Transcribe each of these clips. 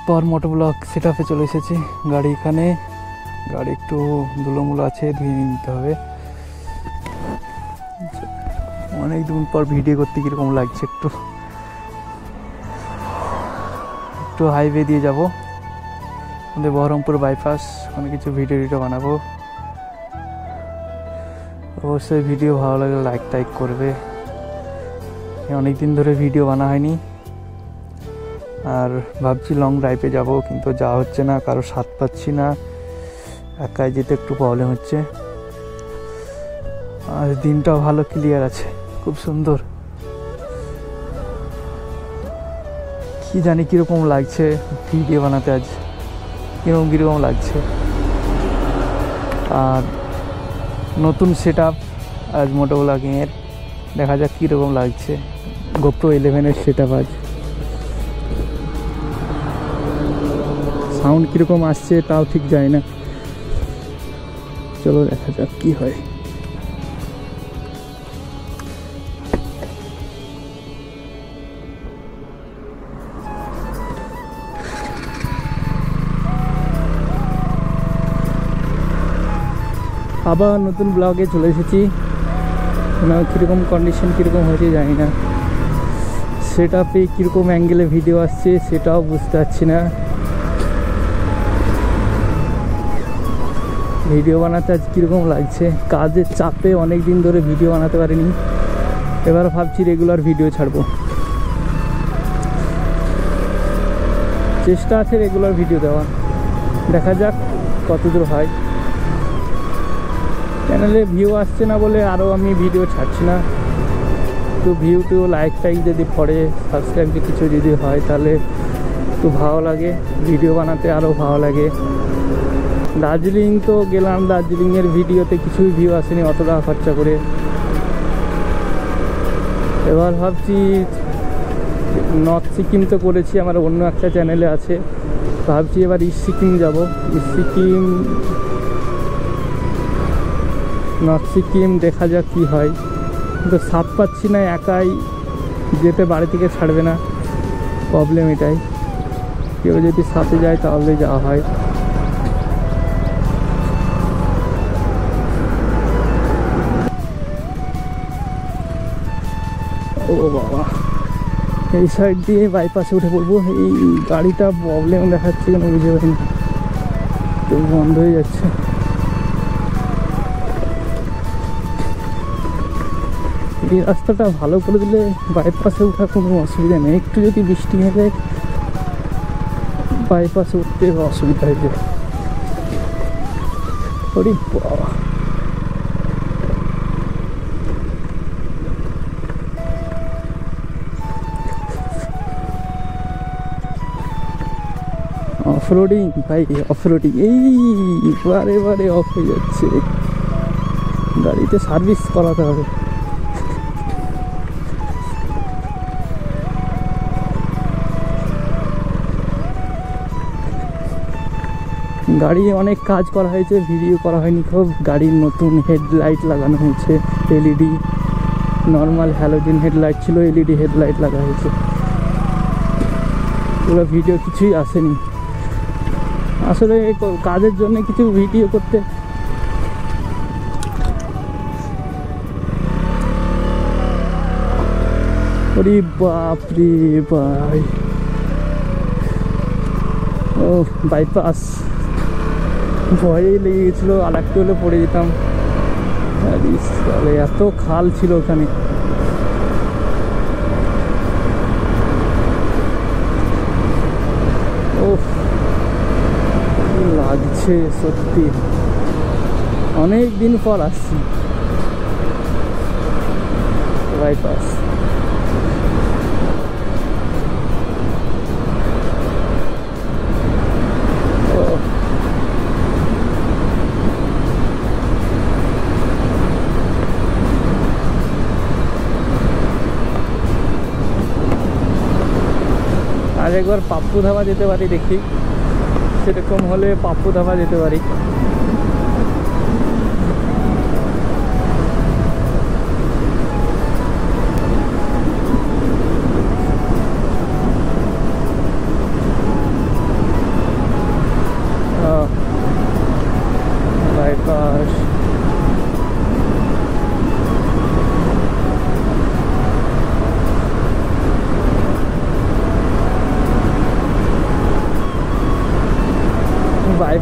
পর মোটো blog set আপে চলে এসেছি। গাড়ি এখানে, গাড়ি একটু ধুলোমুলো আছে, ধুয়ে নিতে হবে। অনেক দিন পর ভিডিও করতে কীরকম লাগছে, একটু একটু হাইওয়ে দিয়ে যাব আমাদের বহরমপুর বাইপাস, ওখানে কিছু ভিডিও বানাবো। অবশ্যই ভিডিও ভালো লাগলে লাইক টাইক করবে। অনেক দিন ধরে ভিডিও বানা হয়নি, আর ভাবছি লং ড্রাইভে যাব, কিন্তু যাওয়া হচ্ছে না, কারো সাথ পাচ্ছি না, একাই যেতে একটু প্রবলেম হচ্ছে। আর দিনটাও ভালো ক্লিয়ার আছে, খুব সুন্দর। কি জানি কীরকম লাগছে ভিডিও বানাতে, আজ কীরকম লাগছে। আর নতুন সেট আপ আজ মোটো ব্লগিংয়ের, দেখা যাক কীরকম লাগছে। GoPro 11 সেট আপ আজ, সাউন্ড কীরকম আসছে তাও ঠিক যায় না। চলো দেখা যাক কি হয়। আবার নতুন ব্লগে চলে এসেছি, কীরকম কন্ডিশন কীরকম হয়েছে জানি না। সেট আপে কীরকম অ্যাঙ্গেলে ভিডিও আসছে সেটাও বুঝতে পারছি না। ভিডিও বানাতে আজ কীরকম লাগছে, কাজের চাপে অনেক দিন ধরে ভিডিও বানাতে পারিনি। এবার ভাবছি রেগুলার ভিডিও ছাড়বো, চেষ্টা আছে রেগুলার ভিডিও দেওয়া, দেখা যাক কতদূর হয়। চ্যানেলে ভিউ আসছে না বলে আরও আমি ভিডিও ছাড়ছি না। একটু ভিউ লাইক টাইক যদি পড়ে, সাবস্ক্রাইব কিছু যদি হয়, তাহলে একটু ভালো লাগে, ভিডিও বানাতে আরও ভালো লাগে। দার্জিলিং তো গেলাম, দার্জিলিংয়ের ভিডিওতে কিছুই ভিউ আসেনি অত টাকা খরচা করে। এবার ভাবছি নর্থ সিকিম তো করেছি, আমার অন্য একটা চ্যানেলে আছে, ভাবছি এবার ইস্ট সিকিম যাব। নর্থ সিকিম দেখা যাক কী হয়, কিন্তু সাপ পাচ্ছি না, একাই যেতে বাড়ি থেকে ছাড়বে না, প্রবলেম এটাই। কেউ যদি সাথে যায় তাহলে যাওয়া হয়। ও বাবা, এই সাইড দিয়ে বাইপাসে উঠে পড়বো। এই গাড়িটা প্রবলেম দেখাচ্ছে কেন বুঝতে পারিনি, তো বন্ধ হয়ে যাচ্ছে। এই রাস্তাটা ভালো করে দিলে বাইপাসে ওঠা কোনো অসুবিধা নেই, একটু যদি বৃষ্টি হয়ে যায় বাইপাসে উঠতে অসুবিধা হয়ে যায়। ওরে বাবা, অফরোডিং ভাই, অফরোডিং এই বারে অফ হয়ে যাচ্ছে। গাড়িতে সার্ভিস করাতে হবে। গাড়ি অনেক কাজ করা হয়েছে, ভিডিও করা হয়নি খুব। গাড়ির নতুন হেডলাইট লাগানো হয়েছে, এলইডি, নর্মাল হ্যালোজেন হেডলাইট ছিল, এলইডি হেডলাইট লাগা হয়েছে। পুরো ভিডিও কিছুই আসেনি, আসলে কাজের জন্য কিছু ভিডিও করতে ওরে বাপরে ভাই। ও বাইপাস, ভয়ে লেগে গেছিলো, আর একটু হলে পড়ে যেতাম। এত খাল ছিল ওখানে। ও লাগছে সত্যি, অনেক দিন পর আসছি বাইপাস। আর একবার পাপ্পু ধাবা যেতে পারি, দেখি সেরকম হলে পাপ্পু ধাবা যেতে পারি।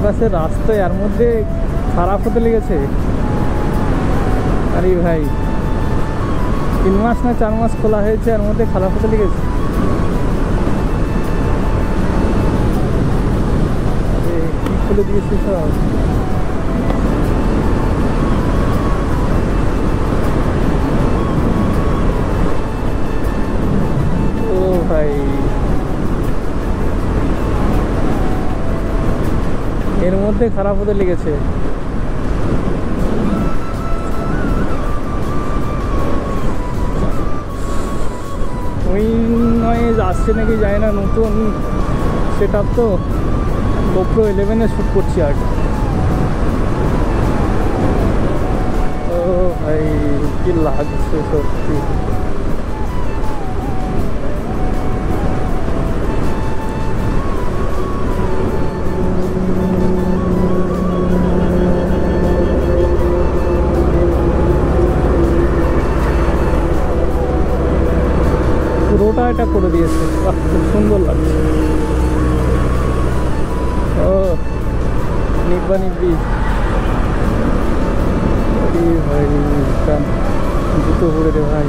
বাইপাসের রাস্তা এর মধ্যে খারাপ হতে লেগেছে। আরে ভাই 3 মাস না 4 মাস খোলা হয়েছে, এর মধ্যে খারাপ হতে লেগেছে। আরে কি খুলে দিয়েছে সব। ও ভাই এর মধ্যে খারাপ হতে লেগেছে। ওই নয় আসছে নাকি জানি না, নতুন সেট আপ তো, GoPro 11 শ্যুট করছি আর। ও ভাই কি লাগছে সত্যি। পুরোটা এটা করে দিয়েছে, বাহ খুব সুন্দর লাগছে। ও নিব্বা নিব্বি ভাই, জুতো পরে দে ভাই।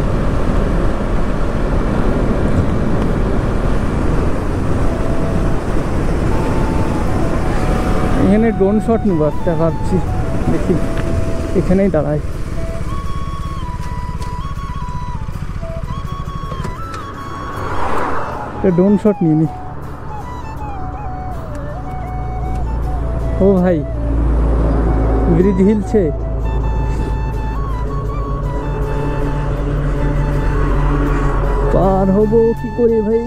এখানে ড্রোন শট নেবো একটা ভাবছি, দেখি এখানেই দাঁড়াই। ড্রোন শট নিয়ে নি। ও ভাই ব্রিজ হিলছে। পার হবো কি করে ভাই।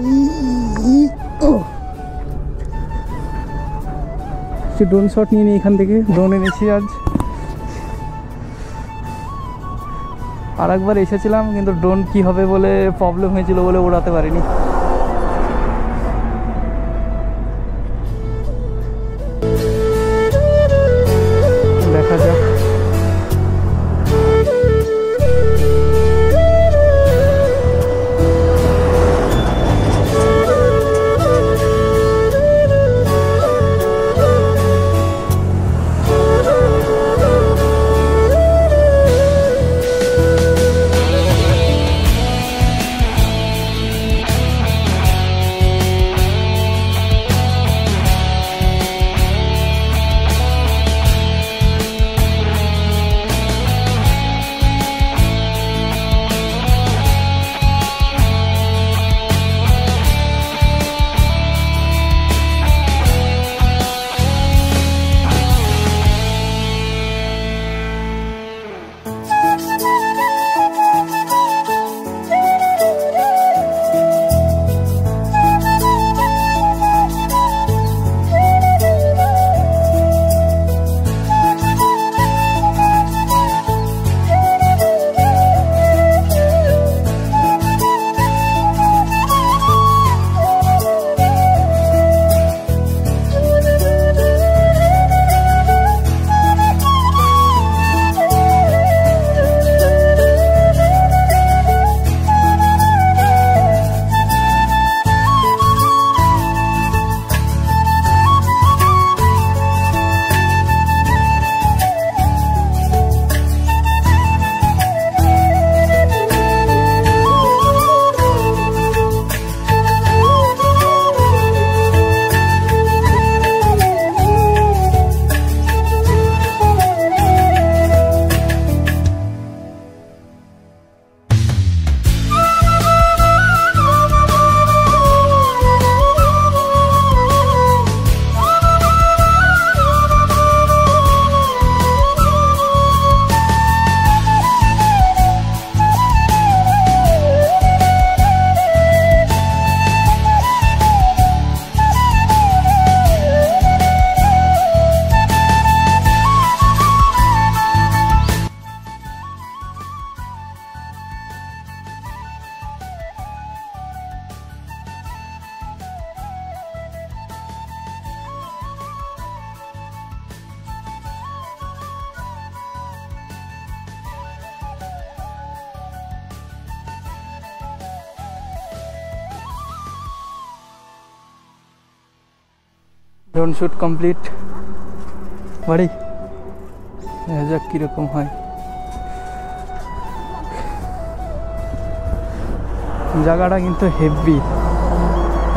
ড্রোন শট নিয়ে নি এখান থেকে। ড্রোন এনেছি আজ। আর একবার এসেছিলাম কিন্তু ড্রোন কি হবে বলে প্রবলেম হয়েছিল বলে ওড়াতে পারিনি। দেখা যাক। Drone shoot complete. বাড়ি, দেখা যাক কীরকম হয়। জায়গাটা কিন্তু হেভি,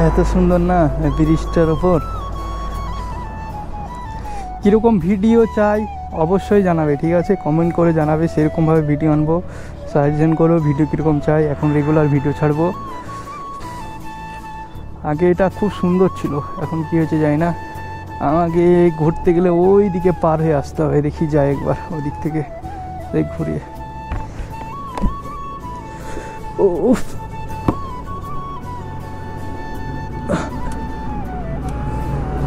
এত সুন্দর না ব্রিজটার ওপর। কীরকম ভিডিও চাই অবশ্যই জানাবে, ঠিক আছে? কমেন্ট করে জানাবে, সেরকমভাবে ভিডিও আনবো। সাজেশন করো ভিডিও কীরকম চাই, এখন রেগুলার ভিডিও ছাড়বো। আগে এটা খুব সুন্দর ছিল, এখন কী হয়েছে জানি না। আমাকে ঘুরতে গেলে ওই দিকে পার হয়ে আসতে হবে, দেখি যাই একবার ওই দিক থেকে ঘুরিয়ে। ও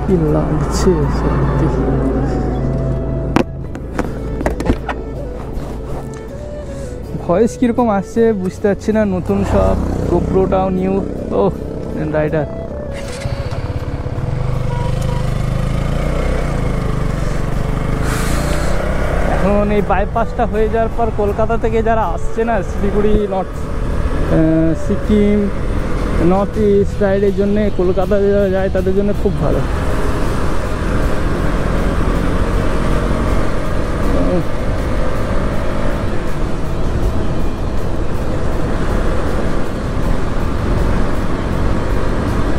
কি লাগছে সত্যি। ভয়েস কীরকম আসছে বুঝতে পারছি না, নতুন সব। গোপ্রোটাও নিউ। ও রাইডার, এখন এই বাইপাসটা হয়ে যাওয়ার পর কলকাতা থেকে যারা আসছে না Siliguri, north Sikkim, north east রাইডের জন্যে কলকাতা যারা যায় তাদের জন্য খুব ভালো।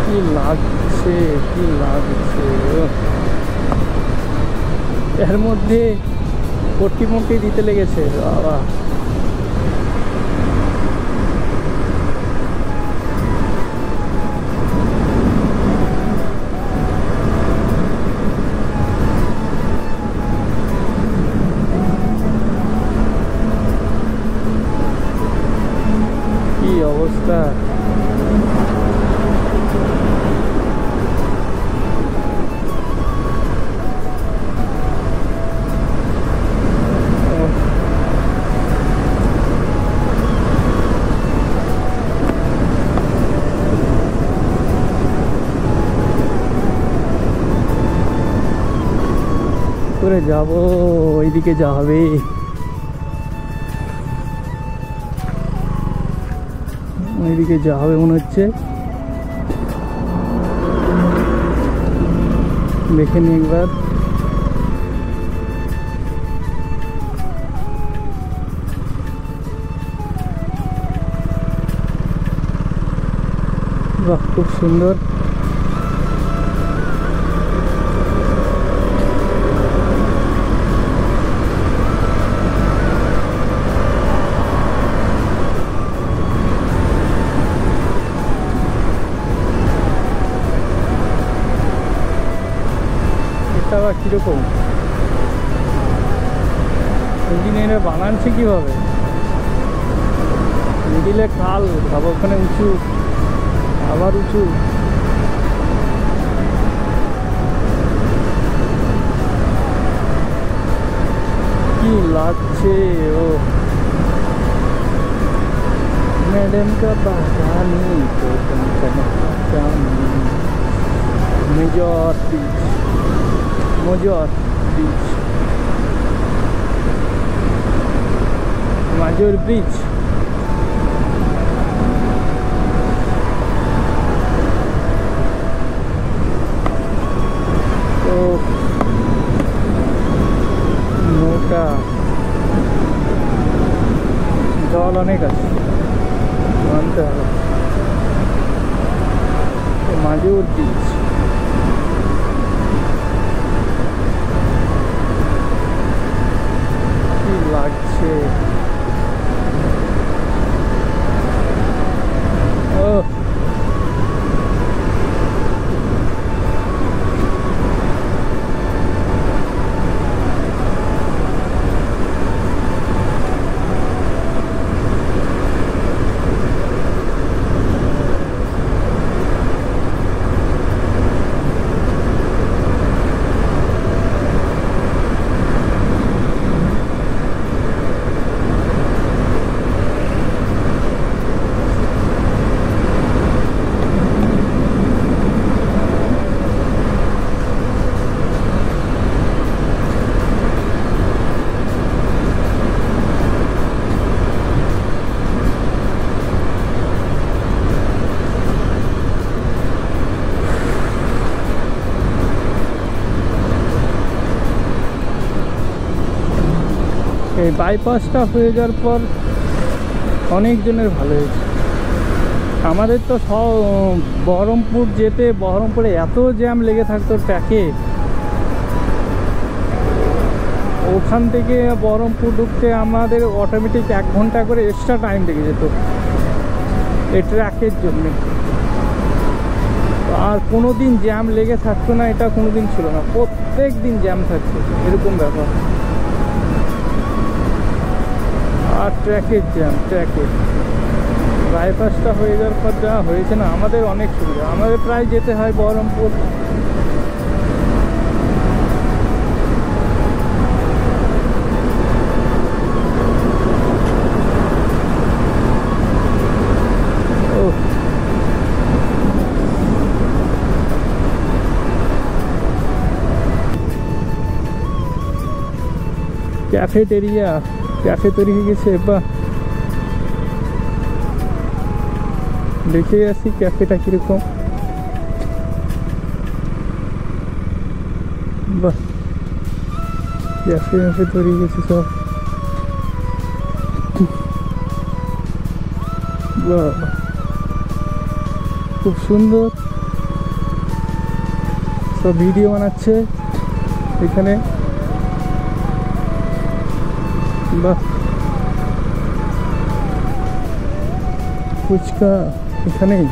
কি লাগছে, কি লাগছে এর মধ্যে, পট্টি দিতে লেগেছে বাবা। কি অবস্থা, করে যাবো ওইদিকে যা হবে। ওইদিকে যা হবে মনে হচ্ছে, দেখে নি একবার। বাহ, খুব সুন্দর। এটা কিরকম ইঞ্জিনিয়ার বানাচ্ছে কিভাবে? মিডিলে খাল, আবার ওখানে উঁচু, আবার উঁচু। কি লাগছে ও ম্যাডাম কা বাগানি তো major beach, major beach, major bridge. তো নৌকা, জল অনেক আছে, মানতে হবে। মাজর ব্রিজ, কি লাগছে ও। এই বাইপাসটা হয়ে যাওয়ার পর অনেকজনের ভালো হয়েছে। আমাদের তো বহরমপুর যেতে, বহরমপুরে এত জ্যাম লেগে থাকতো ট্র্যাকে, ওখান থেকে বহরমপুর ঢুকতে আমাদের অটোমেটিক 1 ঘন্টা করে এক্সট্রা টাইম লেগে যেত এই ট্র্যাকের জন্য। আর কোনো দিন জ্যাম লেগে থাকতো না, এটা কোনো দিন ছিল না, প্রত্যেক দিন জ্যাম থাকতো, এরকম ব্যাপার। আর ট্র্যাকের জ্যাম, ট্র্যাকের বাইপাসটা হয়ে যাওয়ার পর যা হয়েছে না, আমাদের অনেক সুবিধা। আমাদের প্রায় যেতে হয় বহরমপুর। ক্যাফেটেরিয়া, ক্যাফে তৈরি হয়ে গেছে। বা দেখে আসি ক্যাফেটা কিরকম। বাহ, ক্যাফে ম্যাফে তৈরি গেছে সব। বাহ, খুব সুন্দর। সব ভিডিও বানাচ্ছে এখানে। বাহ, ফুচকা এখানেই।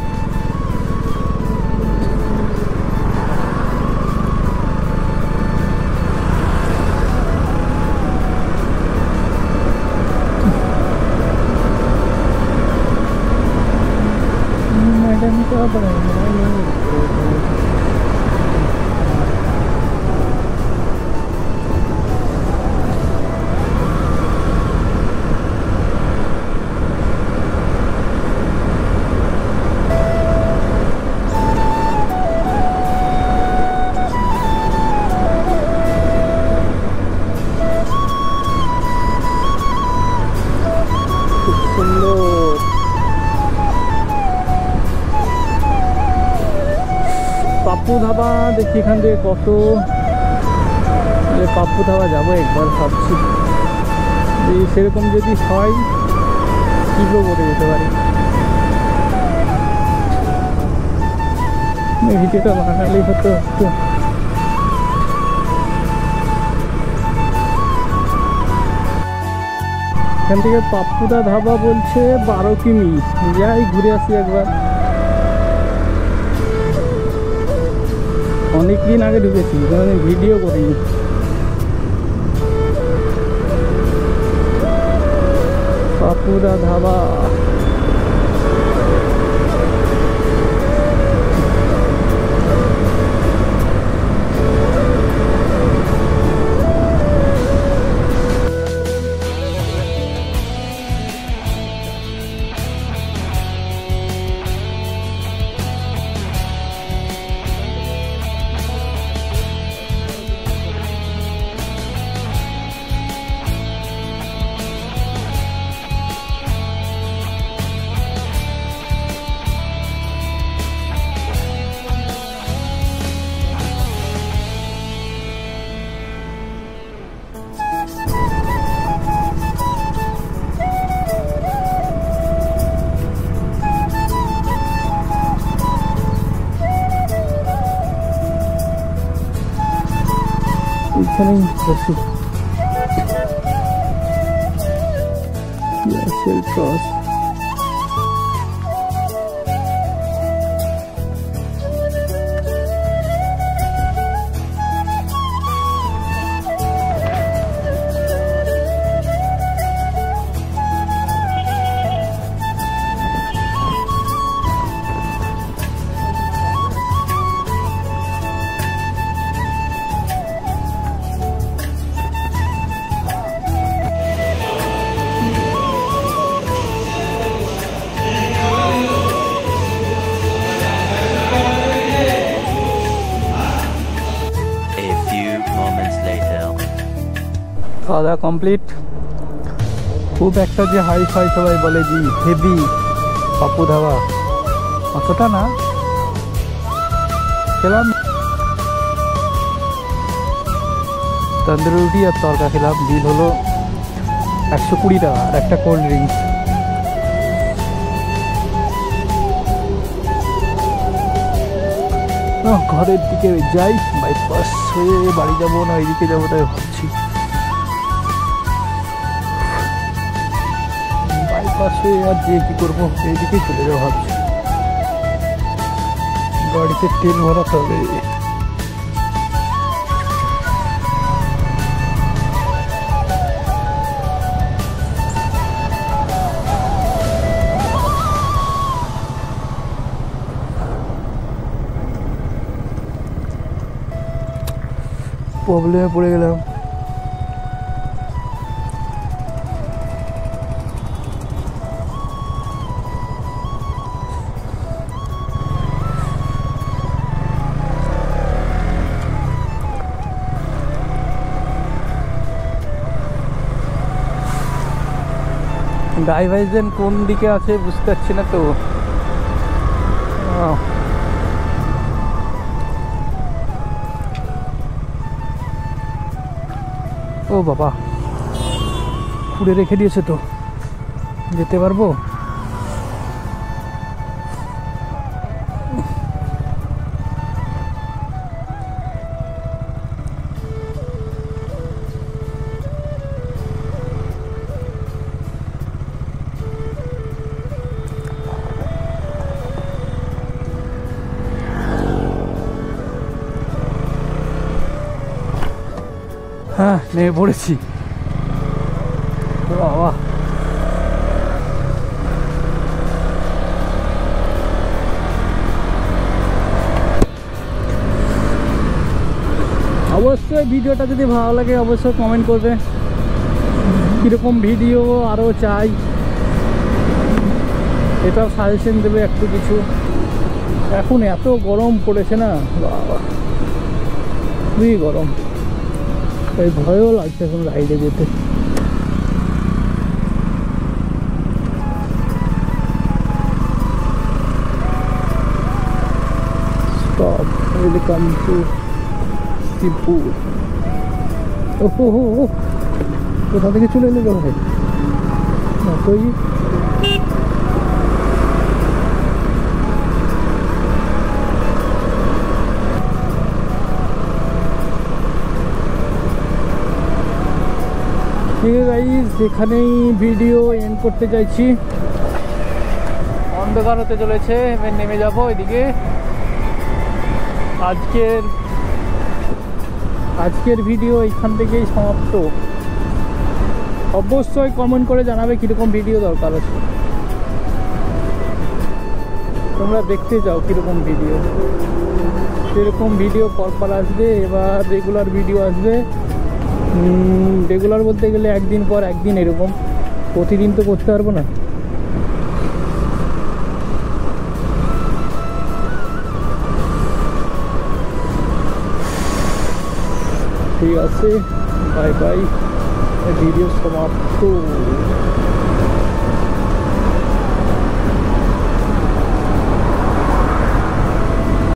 ম্যাডাম का পাপ্পু ধাবা। দেখি এখান থেকে কত, পাপ্পু ধাবা যাবো একবার ভাবছি। সেরকম যদি হয় কিলো করে যেতে পারি। ভিডিওটা বানালেই হতো একটু। এখান থেকে পাপ্পুদা ধাবা বলছে 12 কিমি। যাই ঘুরে আসি একবার। অনেক দিন আগে ঢুকেছি, ভিডিও করিনি। পাপ্পুদা ধাবা। এখানেই বসি। ক্রস খাওয়া দাওয়া কমপ্লিট। খুব একটা যে হাই ফাই সবাই বলে জি হেভি পাপ্পু ধাবা, অতটা না। খেলাম তন্দুরি রুটি আর তরকা খেলাম। বিল হলো 120 টাকা আর একটা কোল্ড ড্রিঙ্কস। ঘরের দিকে যাই, বাইপাস হয়ে বাড়ি যাবো না এইদিকে যাবো তাই ভাবছি। বাইপাস হয়ে আর যে কী করবো, এইদিকেই চলে যাবো ভাবছি। গাড়িতে তেল ভরাতে হবে। প্রবলেমে পড়ে গেলাম। ডাইভারজেন কোন দিকে আছে বুঝতে পারছি না তো। ও বাবা, খুঁড়ে রেখে দিয়েছে তো, যেতে পারবো? হ্যাঁ, নেমে পড়েছি। বাবা, অবশ্যই ভিডিওটা যদি ভালো লাগে অবশ্যই কমেন্ট করবে কীরকম ভিডিও আরও চাই, এটাও সাজেশন দেবে একটু কিছু। এখন এত গরম পড়েছে না বাবা, খুবই গরম, তাই ভয়ও লাগছে এখন রাইডে যেতে। Stop, welcome to Shibpur. ওহো হো, কোথা থেকে চলে এলো ভাই? তুই ঠিক আছে গাইস, এখানেই ভিডিও এন্ড করতে চাইছি। অন্ধকার হতে চলেছে, এবার নেমে যাবো এদিকে। আজকের ভিডিও এখান থেকেই সমাপ্ত। অবশ্যই কমেন্ট করে জানাবে কীরকম ভিডিও দরকার আছে, তোমরা দেখতে চাও কীরকম ভিডিও। সেরকম ভিডিও পরপর আসবে, এবার রেগুলার ভিডিও আসবে। রেগুলার বলতে গেলে একদিন পর একদিন, এরকম প্রতিদিন তো করতে পারবো না। ঠিক আছে, বাই বাই, ভিডিও সমাপ্ত।